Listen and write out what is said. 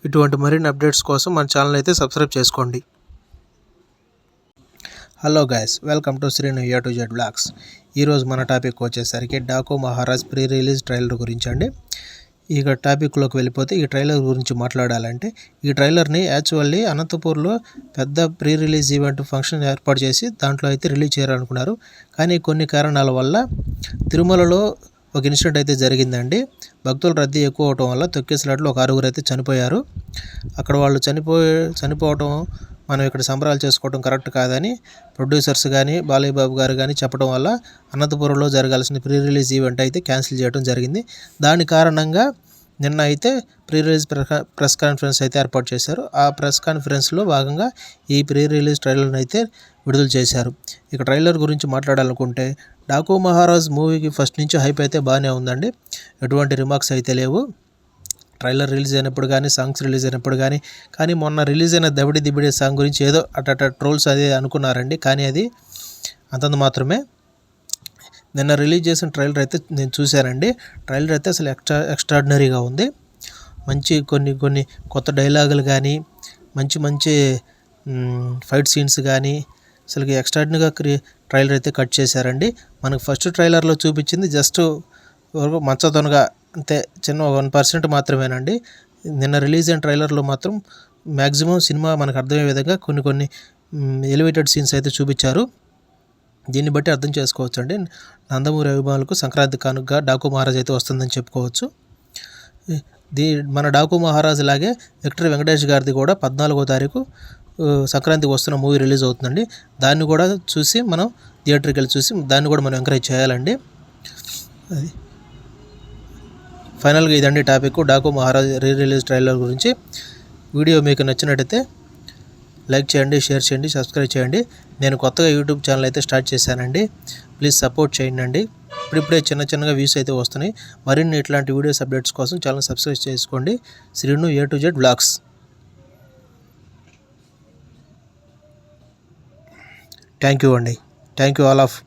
ఇటువంటి మరిన్ని అప్డేట్స్ కోసం మన ఛానల్ అయితే సబ్స్క్రైబ్ చేసుకోండి. Hello guys, welcome to Srinu A to Z blogs. ఈరోజు మన టాపిక్ వచ్చేసరికి Daaku Maharaaj pre release trailer గురించి అండి. ఇక టాపిక్లోకి వెళ్ళిపోతే ఈ ట్రైలర్ గురించి మాట్లాడాలంటే ఈ ట్రైలర్ని యాక్చువల్లీ అనంతపూర్లో పెద్ద ప్రీ రిలీజ్ ఈవెంట్ ఫంక్షన్ ఏర్పాటు చేసి దాంట్లో అయితే రిలీజ్ చేయాలనుకున్నారు. కానీ కొన్ని కారణాల వల్ల తిరుమలలో ఒక ఇన్సిడెంట్ అయితే జరిగిందండి. భక్తుల రద్దీ ఎక్కువ అవటం వల్ల తొక్కేసినట్లు ఒక 6 అయితే చనిపోయారు. అక్కడ వాళ్ళు చనిపోవటం మనం ఇక్కడ సంబరాలు చేసుకోవడం కరెక్ట్ కాదని ప్రొడ్యూసర్స్ కానీ బాలయ్య బాబు గారు కానీ చెప్పడం వల్ల అనంతపురంలో జరగాల్సిన ప్రీ రిలీజ్ ఈవెంట్ అయితే క్యాన్సిల్ చేయడం జరిగింది. దాని కారణంగా నిన్న అయితే ప్రీ రిలీజ్ ప్రెస్ కాన్ఫరెన్స్ అయితే ఏర్పాటు చేశారు. ఆ ప్రెస్ కాన్ఫరెన్స్లో భాగంగా ఈ ప్రీ రిలీజ్ ట్రైలర్ని అయితే విడుదల చేశారు. ఇక ట్రైలర్ గురించి మాట్లాడాలనుకుంటే డాకు మహారాజ్ మూవీకి ఫస్ట్ నుంచి హైప్ అయితే బాగానే ఉందండి. ఎటువంటి రిమార్క్స్ అయితే లేవు. ట్రైలర్ రిలీజ్ అయినప్పుడు కానీ సాంగ్స్ రిలీజ్ అయినప్పుడు కానీ మొన్న రిలీజ్ అయిన దబిడి దిబిడి సాంగ్ గురించి ఏదో అట్ట ట్రోల్స్ అది అనుకున్నారండి. కానీ అది అంతంత మాత్రమే. నిన్న రిలీజ్ చేసిన ట్రైలర్ అయితే నేను చూశానండి. ట్రైలర్ అయితే అసలు ఎక్స్ట్రాడినరీగా ఉంది. మంచి కొన్ని కొత్త డైలాగులు కానీ మంచి ఫైట్ సీన్స్ కానీ అసలు ఎక్స్ట్రాడినరీగా ట్రైలర్ అయితే కట్ చేశారండి. మనకు ఫస్ట్ ట్రైలర్లో చూపించింది జస్ట్ మచ్చతోనగా అంతే, చిన్న 1% మాత్రమేనండి. నిన్న రిలీజ్ అయిన ట్రైలర్లో మాత్రం మ్యాక్సిమం సినిమా మనకు అర్థమయ్యే విధంగా కొన్ని ఎలివేటెడ్ సీన్స్ అయితే చూపించారు. దీన్ని బట్టి అర్థం చేసుకోవచ్చు అండి, నందమూరి అభిమానులకు సంక్రాంతి కానుకగా డాకు మహారాజ్ అయితే వస్తుందని చెప్పుకోవచ్చు. మన డాకు మహారాజ్ లాగే విక్టర్ వెంకటేష్ గారిది కూడా 14వ తారీఖు సంక్రాంతికి వస్తున్న మూవీ రిలీజ్ అవుతుందండి. దాన్ని కూడా చూసి మనం థియేటర్కి వెళ్ళి చూసి దాన్ని కూడా మనం ఎంకరేజ్ చేయాలండి. అది ఫైనల్గా ఇదండి topic Daaku Maharaj re release trailer గురించి. వీడియో మీకు నచ్చినట్టయితే లైక్ చేయండి, షేర్ చేయండి, సబ్స్క్రైబ్ చేయండి. నేను కొత్తగా యూట్యూబ్ ఛానల్ అయితే స్టార్ట్ చేశానండి. ప్లీజ్ సపోర్ట్ చేయండి. ఇప్పుడిప్పుడే చిన్నగా వ్యూస్ అయితే వస్తున్నాయి. మరిన్ని ఇట్లాంటి వీడియోస్ అప్డేట్స్ కోసం ఛానల్ సబ్స్క్రైబ్ చేసుకోండి. Srinu A to Z blogs. Thank you అండి. Thank you all of